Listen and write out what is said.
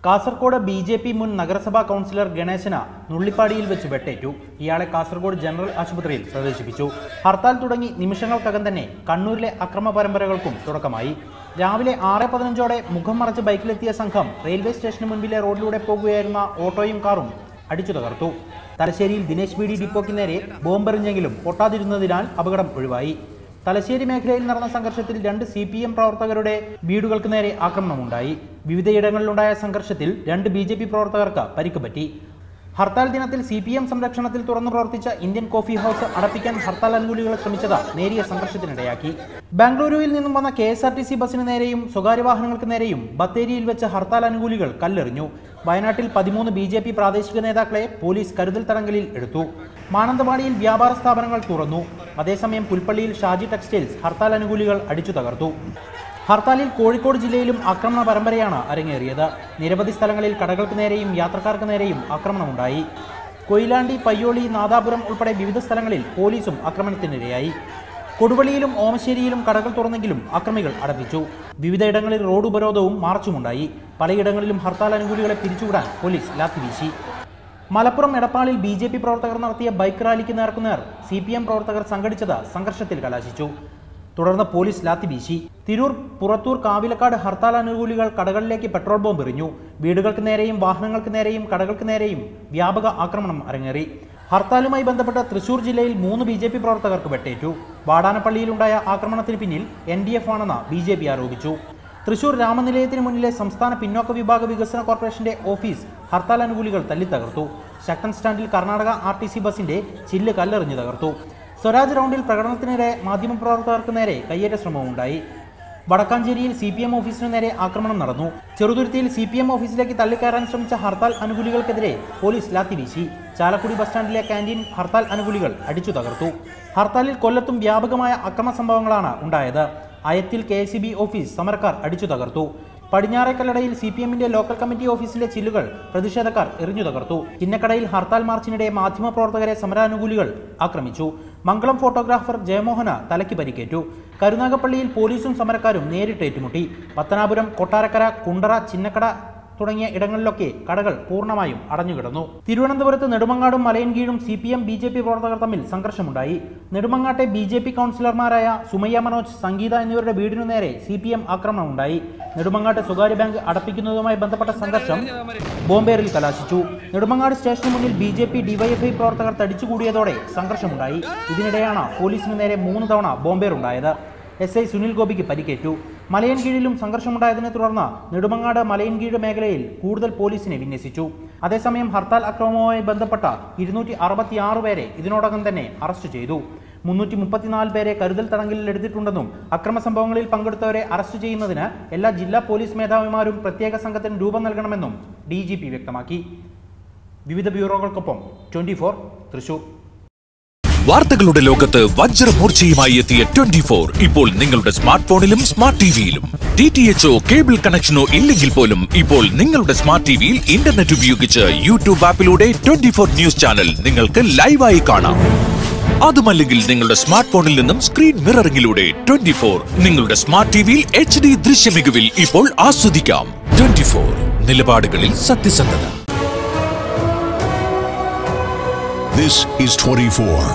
Kasaragod BJP മുൻ നഗരസഭാ councillor ഗണേശന നുള്ളിപ്പാടിയിൽ വെച്ച് വെട്ടേറ്റു. ഇയാളെ കാസർഗോഡ് ജനറൽ ആശുപത്രിയിൽ പ്രവേശിപ്പിച്ചു. ഹർത്താൽ തുടങ്ങി നിമിഷങ്ങൾക്കകം തന്നെ കണ്ണൂരിലെ അക്രമ പരമ്പരകൾക്കും തുടക്കമായി. രാവിലെ 6:15ഓടെ മുഖം മറച്ച് ബൈക്കിലെത്തിയ സംഘം റെയിൽവേ സ്റ്റേഷന് മുൻപിലെ റോഡിലൂടെ പോകുകയായിരുന്ന ഓട്ടോയും കാറും അടിച്ചു തകർത്തു. തലശ്ശേരിയിൽ ദിനേശ് ബീഡി ഡിപ്പോയ്ക്ക് നേരെ ബോംബെറിഞ്ഞെങ്കിലും പൊട്ടാതിരുന്നതിനാൽ അപകടം ഒഴിവായി. തലശ്ശേരി മേഖലയിൽ നടന്ന സംഘർഷത്തിൽ 2 CPM പ്രവർത്തകരുടെ വീടുകൾക്ക് നേരെ ആക്രമണമുണ്ടായി. വിവിധയിടങ്ങളിലുണ്ടായ സംഘർഷത്തിൽ 2 BJP പ്രവർത്തകർക്ക് പരിക്ക് പറ്റി. ഹർത്താൽ ദിനത്തിൽ CPM സംരക്ഷണത്തിൽ തുറന്നു പ്രവർത്തിച്ച ഇന്ത്യൻ കോഫി ഹൗസ് അടപ്പിക്കാൻ ഹർത്താൽ അനുകൂലികൾ ശ്രമിച്ചത് നേരിയ സംഘർഷത്തിനിടയാക്കി. ബാംഗ്ലൂരുവിൽ നിന്നും വന്ന KSRTC ബസിന് നേരെയും സ്വകാര്യ വാഹനങ്ങൾക്ക് നേരെയും ബത്തേരിയിൽ വെച്ച് ഹർത്താൽ അനുകൂലികൾ കല്ലെറിഞ്ഞു. വയനാട്ടിൽ 13 BJP പ്രാദേശിക നേതാക്കളെ പോലീസ് കരുതൽ തടങ്കലിൽ എടുത്തു. മാനന്തവാടിയിൽ വ്യാപാര സ്ഥാപനങ്ങൾ തുറന്നു. അതേസമയം പുൽപ്പള്ളിയിൽ ഷാജി ടെക്സ്റ്റൈൽസ് ഹർത്താൽ അനുകൂലികൾ അടിച്ചു തകർത്തു. ഹർത്താലിൽ കോഴിക്കോട് ജില്ലയിലും ആക്രമണ പരമ്പരയാണ് അരങ്ങേറിയത്. നിരവധി സ്ഥലങ്ങളിൽ കടകൾക്ക് നേരെയും യാത്രക്കാർക്ക് നേരെയും ആക്രമണമുണ്ടായി. കൊയിലാണ്ടി, പയ്യോളി, നാദാപുരം ഉൾപ്പെടെ വിവിധ സ്ഥലങ്ങളിൽ പോലീസും ആക്രമണത്തിനിരയായി. കൊടുവള്ളിയിലും ഓമശ്ശേരിയിലും കടകൾ തുറന്നെങ്കിലും അക്രമികൾ അടപ്പിച്ചു. വിവിധയിടങ്ങളിൽ റോഡ് ഉപരോധവും മാർച്ചുമുണ്ടായി. പലയിടങ്ങളിലും ഹർത്താൽ അനുകൂലികളെ പിരിച്ചുവിടാൻ പോലീസ് ലാത്തി വീശി. മലപ്പുറം എടപ്പാളിൽ BJP പ്രവർത്തകർ നടത്തിയ ബൈക്ക് റാലിക്ക് നേർക്കുനേർ CPM പ്രവർത്തകർ സംഘടിച്ചത് സംഘർഷത്തിൽ കലാശിച്ചു. തുടർന്ന് പോലീസ് ലാത്തി വീശി. തിരൂർ, പുറത്തൂർ, കാവിലക്കാട് ഹർത്താൽ അനുകൂലികൾ കടകളിലേക്ക് പെട്രോൾ ബോംബ് എറിഞ്ഞു. വീടുകൾക്ക് നേരെയും വാഹനങ്ങൾക്ക് നേരെയും കടകൾക്ക് നേരെയും വ്യാപക ആക്രമണം അരങ്ങേറി. ഹർത്താലുമായി ബന്ധപ്പെട്ട് തൃശൂർ ജില്ലയിൽ 3 BJP പ്രവർത്തകർക്ക് വെട്ടേറ്റു. വാടാനപ്പള്ളിയിലുണ്ടായ ആക്രമണത്തിന് പിന്നിൽ NDF ആണെന്ന് BJP ആരോപിച്ചു. തൃശൂർ രാമനിലയത്തിന് മുന്നിലെ സംസ്ഥാന പിന്നോക്ക വിഭാഗ വികസന കോർപ്പറേഷന്റെ ഓഫീസ് ഹർത്താൽ അനുകൂലികൾ തല്ലിത്തകർത്തു. ശക്തൻ സ്റ്റാൻഡിൽ കർണാടക RTC ബസിന്റെ ചില്ല് കല്ലെറിഞ്ഞു തകർത്തു. സ്വരാജ് റൗണ്ടിൽ പ്രകടനത്തിനിടെ മാധ്യമപ്രവർത്തകർക്ക് നേരെ കയ്യേറ്റ ശ്രമമുണ്ടായി. വടക്കാഞ്ചേരിയിൽ CPM ഓഫീസിന് നേരെ ആക്രമണം നടന്നു. ചെറുതുരുത്തിയിൽ CPM ഓഫീസിലേക്ക് തള്ളിക്കയറാൻ ശ്രമിച്ച ഹർത്താൽ അനുകൂലികൾക്കെതിരെ പോലീസ് ലാത്തി വീശി. ചാലക്കുടി ബസ് സ്റ്റാൻഡിലെ ക്യാന്റീൻ ഹർത്താൽ അനുകൂലികൾ അടിച്ചു തകർത്തു. ഹർത്താലിൽ കൊല്ലത്തും വ്യാപകമായ അക്രമ സംഭവങ്ങളാണ് ഉണ്ടായത്. അയത്തിൽ KSEB ഓഫീസ് സമരക്കാർ അടിച്ചു തകർത്തു. പടിഞ്ഞാറേക്കല്ലടയിൽ CPMന്റെ ലോക്കൽ കമ്മിറ്റി ഓഫീസിലെ ചില്ലുകൾ പ്രതിഷേധക്കാർ എറിഞ്ഞു തകർത്തു. ചിന്നക്കടയിൽ ഹർത്താൽ മാർച്ചിനിടെ മാധ്യമപ്രവർത്തകരെ സമരാനുകൂലികൾ ആക്രമിച്ചു. മംഗളം ഫോട്ടോഗ്രാഫർ ജയമോഹന തലയ്ക്ക് പരിക്കേറ്റു. കരുനാഗപ്പള്ളിയിൽ പോലീസും സമരക്കാരും നേരിട്ട് ഏറ്റുമുട്ടി. പത്തനാപുരം, കൊട്ടാരക്കര, കുണ്ടറ, ചിന്നക്കട തുടങ്ങിയ ഇടങ്ങളിലൊക്കെ കടകൾ പൂർണ്ണമായും അടഞ്ഞുകിടന്നു. തിരുവനന്തപുരത്ത് നെടുമങ്ങാടും മലയൻകീഴും CPM BJP പ്രവർത്തകർ തമ്മിൽ സംഘർഷമുണ്ടായി. നെടുമങ്ങാട്ടെ BJP കൗൺസിലർമാരായ സുമയ്യ മനോജ്, സംഗീത എന്നിവരുടെ വീടിനു നേരെ CPM ആക്രമണമുണ്ടായി. നെടുമങ്ങാട്ട് സ്വകാര്യ ബാങ്ക് അടപ്പിക്കുന്നതുമായി ബന്ധപ്പെട്ട സംഘർഷം ബോംബേറിൽ കലാശിച്ചു. നെടുമങ്ങാട് സ്റ്റേഷന് മുന്നിൽ BJP DYFI പ്രവർത്തകർ തടിച്ചുകൂടിയതോടെ സംഘർഷമുണ്ടായി. ഇതിനിടെയാണ് പോലീസിന് നേരെ 3 തവണ ബോംബേറുണ്ടായത്. SI സുനിൽ ഗോപിക്ക് പരിക്കേറ്റു. മലയൻകീഴിലും സംഘർഷമുണ്ടായതിനെ തുടർന്ന് നെടുമങ്ങാട്, മലയൻകീഴ് മേഖലയിൽ കൂടുതൽ പോലീസിനെ വിന്യസിച്ചു. അതേസമയം ഹർത്താൽ അക്രമവുമായി ബന്ധപ്പെട്ട 266 പേരെ ഇതിനോടകം തന്നെ അറസ്റ്റ് ചെയ്തു. 334 പേരെ കരുതൽ തടങ്കലിൽ എടുത്തിട്ടുണ്ടെന്നും അക്രമ സംഭവങ്ങളിൽ പങ്കെടുത്തവരെ അറസ്റ്റ് ചെയ്യുന്നതിന് എല്ലാ ജില്ലാ പോലീസ് മേധാവിമാരും പ്രത്യേക സംഘത്തിന് രൂപം നൽകണമെന്നും DGP വ്യക്തമാക്കി. വിവിധ ബ്യൂറോകൾക്കൊപ്പം 24 തൃശൂർ. വാർത്തകളുടെ ലോകത്ത് വജ്രമൂർച്ചയുമായി എത്തിയ 24 ഇപ്പോൾ നിങ്ങളുടെ സ്മാർട്ട് ഫോണിലും സ്മാർട്ട് ടിവിയിലും. DTHO കേബിൾ കണക്ഷനോ ഇല്ലെങ്കിൽ പോലും ഇപ്പോൾ നിങ്ങളുടെ സ്മാർട്ട് ടിവിയിൽ ഇന്റർനെറ്റ് ഉപയോഗിച്ച് യൂട്യൂബ് ആപ്പിലൂടെ 24 ന്യൂസ് ചാനൽ നിങ്ങൾക്ക് ലൈവായി കാണാം. അതുമല്ലെങ്കിൽ നിങ്ങളുടെ സ്മാർട്ട് ഫോണിൽ നിന്നും സ്ക്രീൻ മിററിംഗിലൂടെ 24 നിങ്ങളുടെ സ്മാർട്ട് ടിവിയിൽ HD ദൃശ്യമികവിൽ ഇപ്പോൾ ആസ്വദിക്കാം. 24 നിലപാടുകളിൽ സത്യസന്ധത. This is 24.